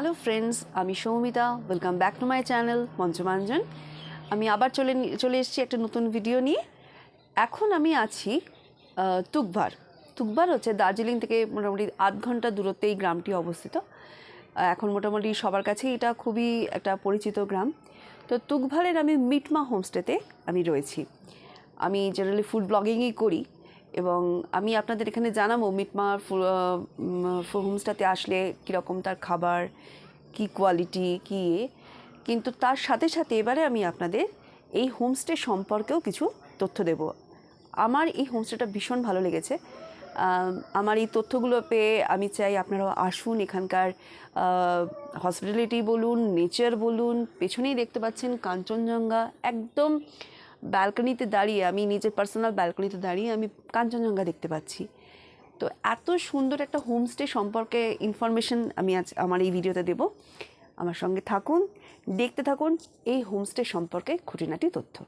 Hello friends, আমি Soumita. Welcome back to my channel Panchamanjan. আমি আবার চলে এসেছি একটা নতুন ভিডিও নিয়ে। এখন আমি আছি তুকভার। তুকভার হচ্ছে দার্জিলিং থেকে মোটামুটি 8 ঘন্টা দূরত্বে এই গ্রামটি অবস্থিত। এখন মোটামুটি সবার কাছেই এটা খুবই একটা পরিচিত গ্রাম। তো তুকভারের আমি মিটমা হোমস্টেতে আমি রয়েছি। আমি জেনারেলি ফুড ব্লগিংই করি এবং আমি আপনাদের এখানে জানাবো মিটমা হোমস্টেতে আসলে কীরকম তার খাবার, কি কোয়ালিটি, কী। কিন্তু তার সাথে সাথে এবারে আমি আপনাদের এই হোমস্টে সম্পর্কেও কিছু তথ্য দেব। আমার এই হোমস্টেটা ভীষণ ভালো লেগেছে। আমার এই তথ্যগুলো পেয়ে আমি চাই আপনারাও আসুন। এখানকার হসপিটালিটি বলুন, নেচার বলুন, পেছনেই দেখতে পাচ্ছেন কাঞ্চনজঙ্ঘা। একদম ব্যালকনিতে দাঁড়িয়ে, আমি নিজের পার্সোনাল ব্যালকনিতে দাঁড়িয়ে আমি কাঞ্চনজঙ্ঘা দেখতে পাচ্ছি। তো এত সুন্দর একটা হোমস্টে সম্পর্কে ইনফরমেশন আমি আজ আমার এই ভিডিওতে দেব। আমার সঙ্গে থাকুন, দেখতে থাকুন এই হোমস্টে সম্পর্কে খুঁটিনাটি তথ্য।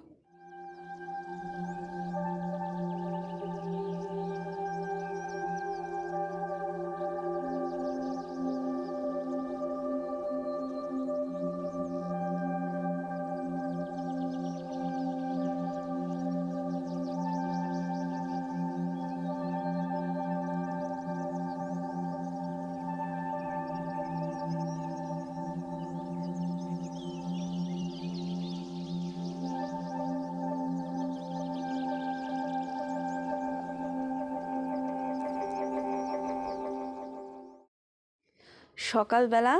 সকালবেলা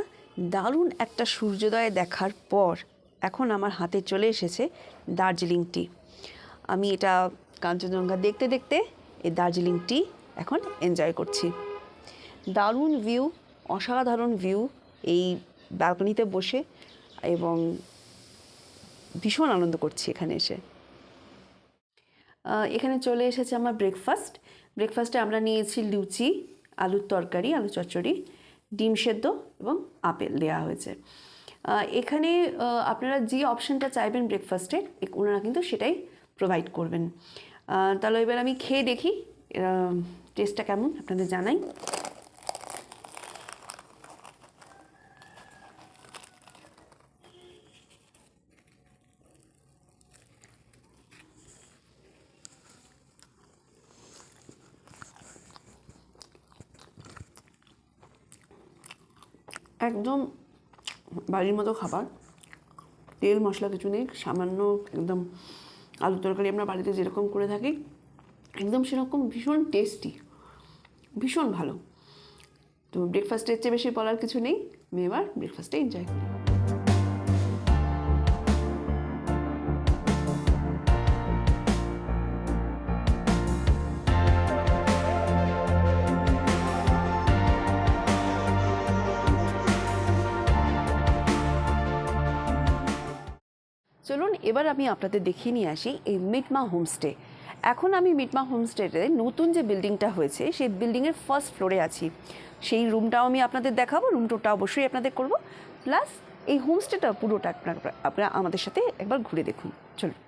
দারুণ একটা সূর্যোদয় দেখার পর এখন আমার হাতে চলে এসেছে দার্জিলিং টি। আমি এটা কাঞ্চনজঙ্ঘা দেখতে দেখতে এই দার্জিলিং টি এখন এনজয় করছি। দারুণ ভিউ, অসাধারণ ভিউ এই ব্যালকনিতে বসে, এবং ভীষণ আনন্দ করছি এখানে এসে। এখানে চলে এসেছে আমার ব্রেকফাস্টে আমরা নিয়েছি লুচি, আলুর তরকারি, আলু চচ্চড়ি, ডিম সেদ্ধ এবং আপেল দেওয়া হয়েছে। এখানে আপনারা যে অপশানটা চাইবেন ব্রেকফাস্টে ওনারা কিন্তু সেটাই প্রোভাইড করবেন। তাহলে এবার আমি খেয়ে দেখি টেস্টটা কেমন আপনাদের জানাই। একদম বাড়ির মতো খাবার, তেল মশলা কিছু নেই, সামান্য একদম আলু তরকারি আমরা বাড়িতে যেরকম করে থাকি একদম সেরকম, ভীষণ টেস্টি, ভীষণ ভালো। তো ব্রেকফাস্টের চেয়ে বেশি বলার কিছু নেই, আমি এবার ব্রেকফাস্টে এনজয় করি। চলুন এবার আমি আপনাদের দেখিয়ে নিয়ে আসি এই মিটমা হোমস্টে। এখন আমি মিটমা হোমস্টেতে নতুন যে বিল্ডিংটা হয়েছে সেই বিল্ডিংয়ের ফার্স্ট ফ্লোরে আছি। সেই রুমটাও আমি আপনাদের দেখাবো, রুম টুরটা অবশ্যই আপনাদের করব। প্লাস এই হোমস্টেটা পুরোটা আপনারা আমাদের সাথে একবার ঘুরে দেখুন। চলুন।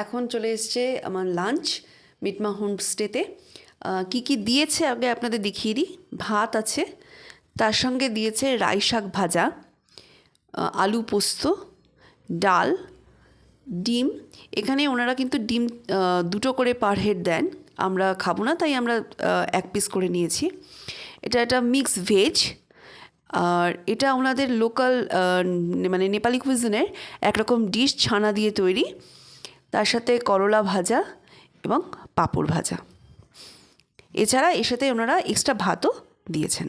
এখন চলে এসছে আমার লাঞ্চ মিটমা হোমস্টেতে। কী কী দিয়েছে আগে আপনাদের দেখিয়ে দিই। ভাত আছে, তার সঙ্গে দিয়েছে রাই শাক ভাজা, আলু পোস্ত, ডাল, ডিম। এখানে ওনারা কিন্তু ডিম দুটো করে পার হেড দেন, আমরা খাবো না তাই আমরা এক পিস করে নিয়েছি। এটা একটা মিক্স ভেজ, আর এটা ওনাদের লোকাল মানে নেপালি কুইজিনের একরকম ডিশ, ছানা দিয়ে তৈরি, তার সাথে করলা ভাজা এবং পাঁপড় ভাজা। এছাড়া এর সাথে ওনারা এক্সট্রা ভাতও দিয়েছেন।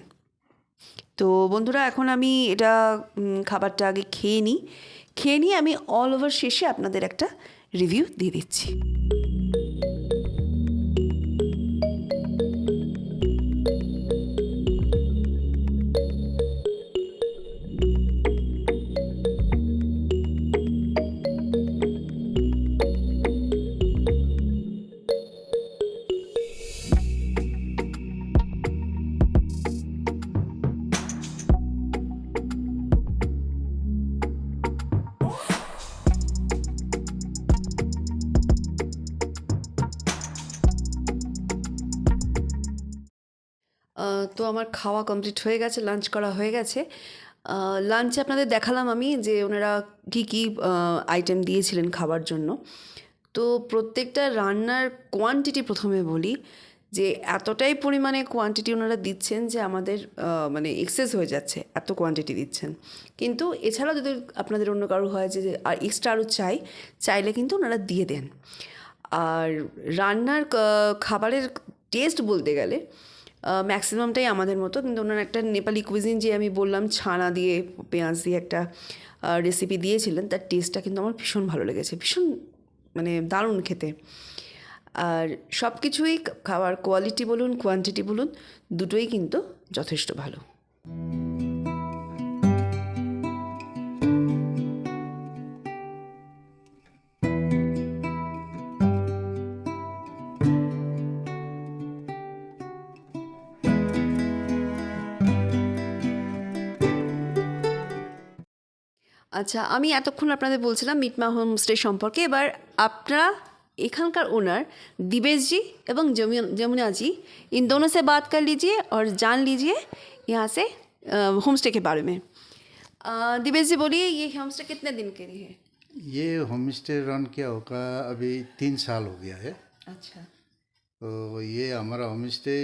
তো বন্ধুরা, এখন আমি এটা খাবারটা আগে খেয়ে নিয়ে আমি অল ওভার শেষে আপনাদের একটা রিভিউ দিয়ে দিচ্ছি। তো আমার খাওয়া কমপ্লিট হয়ে গেছে, লাঞ্চ করা হয়ে গেছে। লাঞ্চে আপনাদের দেখালাম আমি যে ওনারা কী কী আইটেম দিয়েছিলেন খাবার জন্য। তো প্রত্যেকটা রান্নার কোয়ান্টিটি প্রথমে বলি যে এতটাই পরিমাণে কোয়ান্টিটি ওনারা দিচ্ছেন যে আমাদের মানে এক্সেস হয়ে যাচ্ছে, এত কোয়ান্টিটি দিচ্ছেন। কিন্তু এছাড়াও যদি আপনাদের অন্য কারো হয় যে আর এক্সট্রা আরও চাইলে কিন্তু ওনারা দিয়ে দেন। আর রান্নার খাবারের টেস্ট বলতে গেলে ম্যাক্সিমামটাই আমাদের মতো, কিন্তু ওনার একটা নেপালি কুইজিন যে আমি বললাম ছানা দিয়ে পেঁয়াজ দিয়ে একটা রেসিপি দিয়েছিলেন, তার টেস্টটা কিন্তু আমার ভীষণ ভালো লেগেছে, ভীষণ মানে দারুণ খেতে। আর সব কিছুই খাওয়ার কোয়ালিটি বলুন, কোয়ান্টিটি বলুন, দুটোই কিন্তু যথেষ্ট ভালো। আচ্ছা, আমি এতক্ষণ আপনাদের বলছিলাম মিটমা হোমস্টে সম্পর্কে। এবার আপনারা এখানকার ওনার दिवेश जी এবং जमुना जी, इन दोनों से बात कर लीजिए और जान लीजिए यहाँ से होमस्टे के बारे में। दिवेश जी बोलिए, ये होमस्टे कितने दिन के लिए है? ये होमस्टे रन किया होगा अभी 3 साल हो गया है। अच्छा। तो ये हमारा होमस्टे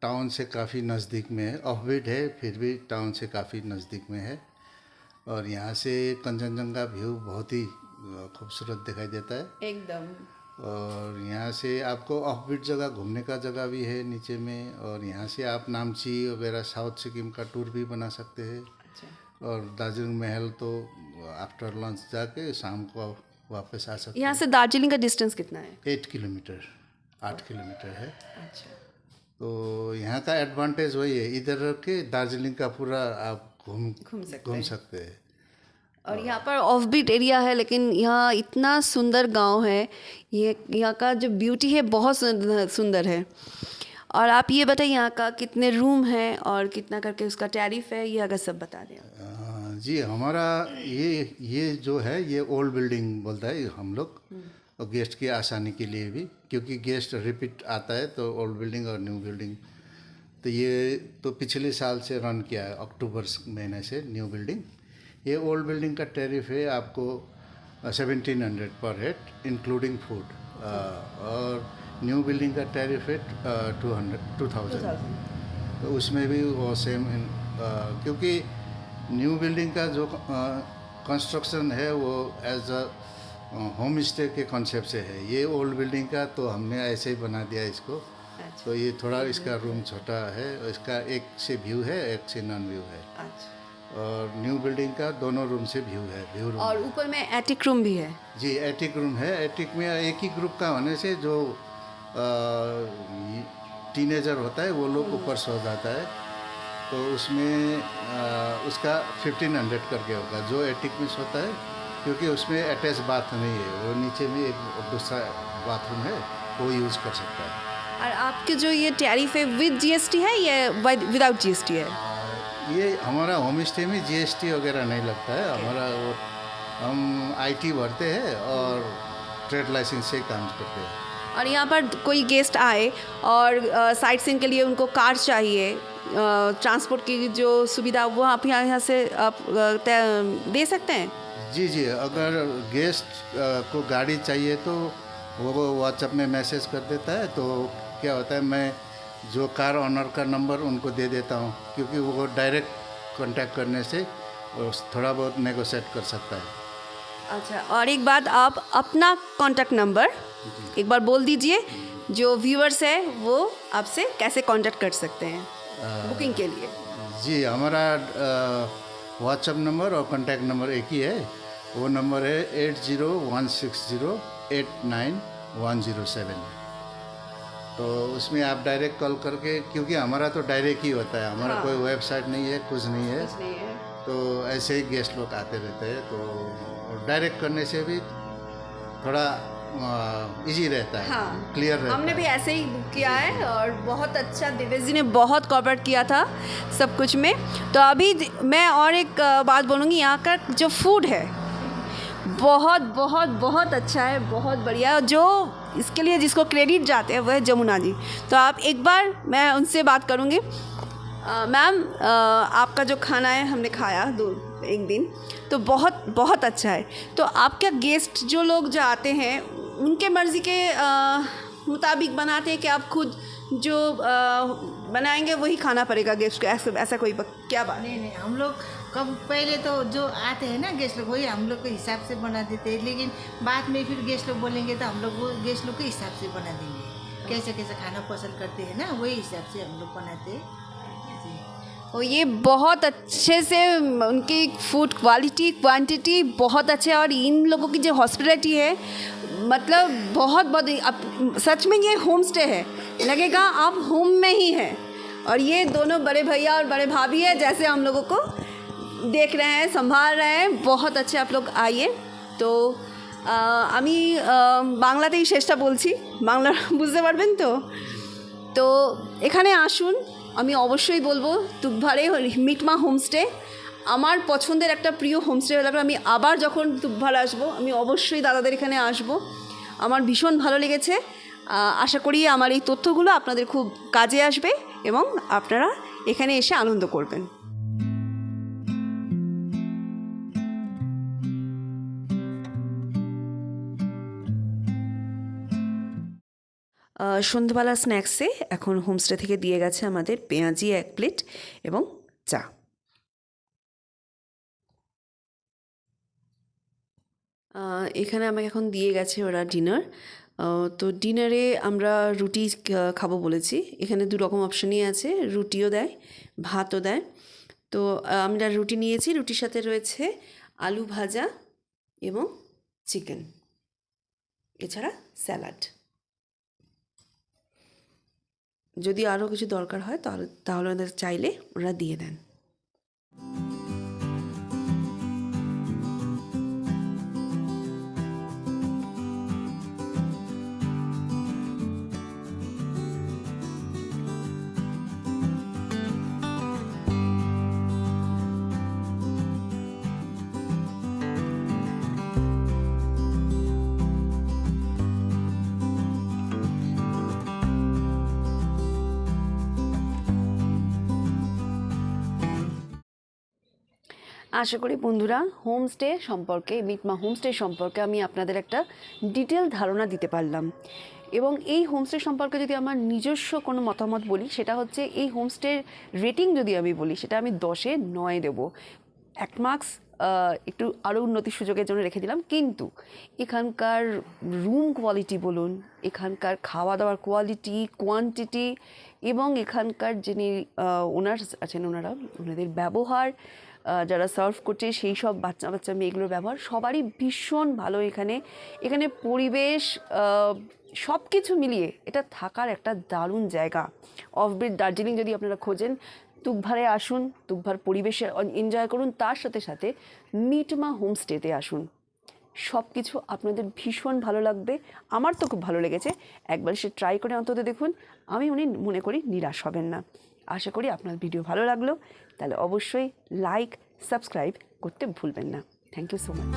टाउन से काफ़ी नज़दीक में है, ऑफबीट है फिर भी टाउन से काफ़ी नज़दीक में है। और यहाँ से कंचनजंगा व्यू बहुत ही खूबसूरत दिखाई देता है एकदम। और यहाँ से आपको ऑफबीट जगह घूमने का जगह भी है नीचे में, और यहाँ से आप नामची वगैरह साउथ सिक्किम का टूर भी बना सकते हैं। अच्छा। और दार्जिलिंग महल तो आफ्टर लंच जाके शाम को वापस आ सकते हैं। यहाँ से दार्जिलिंग का डिस्टेंस कितना है? 8 किलोमीटर 8 किलोमीटर है। अच्छा। तो यहाँ का एडवांटेज वही है, इधर के दार्जिलिंग का पूरा आप घूम सकते हैं। और यहाँ पर ऑफ बीट एरिया है, लेकिन यहाँ इतना सुंदर गांव है, ये यहाँ का जो ब्यूटी है बहुत सुंदर है। और आप ये बताइए यहाँ का कितने रूम है और कितना करके उसका टैरिफ है, ये अगर सब बता दें। जी, हमारा ये जो है ये ओल्ड बिल्डिंग बोलता है हम लोग, और गेस्ट की आसानी के लिए भी, क्योंकि गेस्ट रिपीट आता है तो ओल्ड बिल्डिंग और न्यू बिल्डिंग। तो ये तो पिछले साल से रन किया है, अक्टूबर महीने से न्यू बिल्डिंग। ये ओल्ड बिल्डिंग का टैरिफ है आपको 1700 पर हेड इंक्लूडिंग फूड, और न्यू बिल्डिंग का टैरिफ है 2000। तो उसमें भी वो सेम, क्योंकि न्यू बिल्डिंग का जो कंस्ट्रक्शन है वो एज अ होम स्टे के कॉन्सेप्ट से है। ये ओल्ड बिल्डिंग का तो हमने ऐसे ही बना दिया इसको। तो ये थोड़ा इसका रूम छोटा है, इसका एक से व्यू है, एक से नॉन व्यू है। और न्यू बिल्डिंग का दोनों रूम से व्यू है, व्यू रूम। और ऊपर में एटिक रूम भी है? जी, एटिक रूम है। एटिक में एक ही ग्रुप का होने से जो टीनेजर होता है वो लोग ऊपर सो जाता है, तो उसमें उसका 1500 करके होगा जो एटिक में सोता है, क्योंकि उसमें अटैच बाथ नहीं है, वो नीचे में एक दूसरा बाथरूम है, वो यूज़ कर सकता है। और आपके जो ये टैरिफ है विद जीएसटी है या विदाउट जीएसटी है? ये हमारा होम स्टे में जीएसटी वगैरह नहीं लगता है। हमारा वो हम आईटी भरते हैं और ट्रेड लाइसेंस से काम करते हैं। और यहाँ पर कोई गेस्ट आए और साइट सीइंग के लिए उनको कार चाहिए, ट्रांसपोर्ट की जो सुविधा वो आप यहाँ से आप दे सकते हैं? जी जी, अगर गेस्ट को गाड़ी चाहिए तो वो व्हाट्सएप में मैसेज कर देता है, तो क्या होता है मैं जो कार ऑनर का नंबर उनको दे देता हूँ, क्योंकि वो डायरेक्ट कांटेक्ट करने से थोड़ा बहुत नेगोशिएट कर सकता है। अच्छा, और एक बात, आप अपना कॉन्टैक्ट नंबर एक बार बोल दीजिए, जो व्यूअर्स है वो आपसे कैसे कांटेक्ट कर सकते हैं बुकिंग के लिए? जी, हमारा व्हाट्सएप नंबर और कांटेक्ट नंबर एक ही है। वो नंबर है 8016089107। तो उसमें आप डायरेक्ट कॉल करके, क्योंकि हमारा तो डायरेक्ट ही होता है, हमारा कोई वेबसाइट नहीं है, कुछ नहीं है, तो ऐसे ही गेस्ट लोग आते रहते हैं, तो डायरेक्ट करने से भी थोड़ा इजी रहता है, क्लियर रहता है। हमने भी ऐसे ही बुक किया है और बहुत अच्छा, दिव्य जी ने बहुत कोऑपरेट किया था सब कुछ में। तो अभी मैं और एक बात बोलूँगी, यहाँ का जो फूड है बहुत बहुत बहुत अच्छा है, बहुत बढ़िया। जो इसके लिए जिसको क्रेडिट जाते हैं वह है जमुना जी। तो आप एक बार, मैं उनसे बात करूँगी। मैम, आपका जो खाना है हमने खाया एक दिन, तो बहुत बहुत अच्छा है। तो आपके गेस्ट जो लोग जो आते हैं उनके मर्ज़ी के मुताबिक बनाते हैं कि आप खुद जो बनाएंगे वही खाना पड़ेगा गेस्ट को? ऐसा कोई क्या बात? नहीं, हम लोग कब पहले तो जो आते हैं ना गेस्ट लोग, वही हम लोग के हिसाब से बना देते हैं, लेकिन बाद में फिर गेस्ट लोग बोलेंगे तो हम लोग वो गेस्ट लोग के हिसाब से बना देंगे। कैसे कैसे खाना पसंद करते हैं ना, वही हिसाब से हम लोग बनाते हैं। और ये बहुत अच्छे से उनकी फूड क्वांटिटी बहुत अच्छे है। और इन लोगों की जो हॉस्पिटलिटी है, मतलब बहुत सच में ये होम स्टे है, लगेगा आप होम में ही हैं। और ये दोनों बड़े भैया और बड़े भाभी है, जैसे हम लोगों को देख रहे हैं, संभाल रहे हैं, बहुत अच्छे। आप लोग आइए। तो আমি বাংলাতেই শেষটা বলছি, বাংলা বুঝতে পারবেন তো। তো এখানে আসুন, আমি অবশ্যই বলবো তুকভারে মিটমা হোমস্টে আমার পছন্দের একটা প্রিয় হোমস্টে হলে আমি আবার যখন তুকভার আসবো আমি অবশ্যই দাদাদের এখানে আসবো। আমার ভীষণ ভালো লেগেছে। আশা করি আমার এই তথ্যগুলো আপনাদের খুব কাজে আসবে এবং আপনারা এখানে এসে আনন্দ করবেন। সন্ধ্যাবেলার স্ন্যাক্সে এখন হোমস্টে থেকে দিয়ে গেছে আমাদের পেঁয়াজি 1 প্লেট এবং চা। এখানে আমাকে এখন দিয়ে গেছে ওরা ডিনার। তো ডিনারে আমরা রুটি খাবো বলেছি। এখানে 2 রকম অপশানই আছে, রুটিও দেয়, ভাতও দেয়। তো আমরা রুটি নিয়েছি, রুটির সাথে রয়েছে আলু ভাজা এবং চিকেন, এছাড়া স্যালাড। যদি আরও কিছু দরকার হয় তাহলে ওদের চাইলে ওরা দিয়ে দেন। আশা করি বন্ধুরা হোমস্টে সম্পর্কে, মিটমা হোমস্টে সম্পর্কে আমি আপনাদের একটা ডিটেল ধারণা দিতে পারলাম। এবং এই হোমস্টে সম্পর্কে যদি আমার নিজস্ব কোনো মতামত বলি, সেটা হচ্ছে এই হোমস্টের রেটিং যদি আমি বলি, সেটা আমি 10-এ 9 দেবো। 1 মার্কস একটু আরও উন্নতির সুযোগের জন্য রেখে দিলাম। কিন্তু এখানকার রুম কোয়ালিটি বলুন, এখানকার খাওয়া দাওয়ার কোয়ান্টিটি এবং এখানকার যিনি ওনার্স আছেন ওনাদের ব্যবহার, যারা সার্ভ করছে সেই সব বাচ্চা মেয়েগুলোর ব্যবহার সবারই ভীষণ ভালো। এখানে পরিবেশ সব কিছু মিলিয়ে এটা থাকার একটা দারুণ জায়গা। অফবিট দার্জিলিং যদি আপনারা খোঁজেন, তুকভারে আসুন, তুকভার পরিবেশে এনজয় করুন, তার সাথে সাথে মিটমা হোমস্টেতে আসুন। সব কিছু আপনাদের ভীষণ ভালো লাগবে। আমার তো খুব ভালো লেগেছে। একবার সে ট্রাই করে অন্তত দেখুন, আমি মনে করি নিরাশ হবেন না। আশা করি আপনার ভিডিও ভালো লাগলো, তাহলে অবশ্যই লাইক সাবস্ক্রাইব করতে ভুলবেন না। Thank you so much.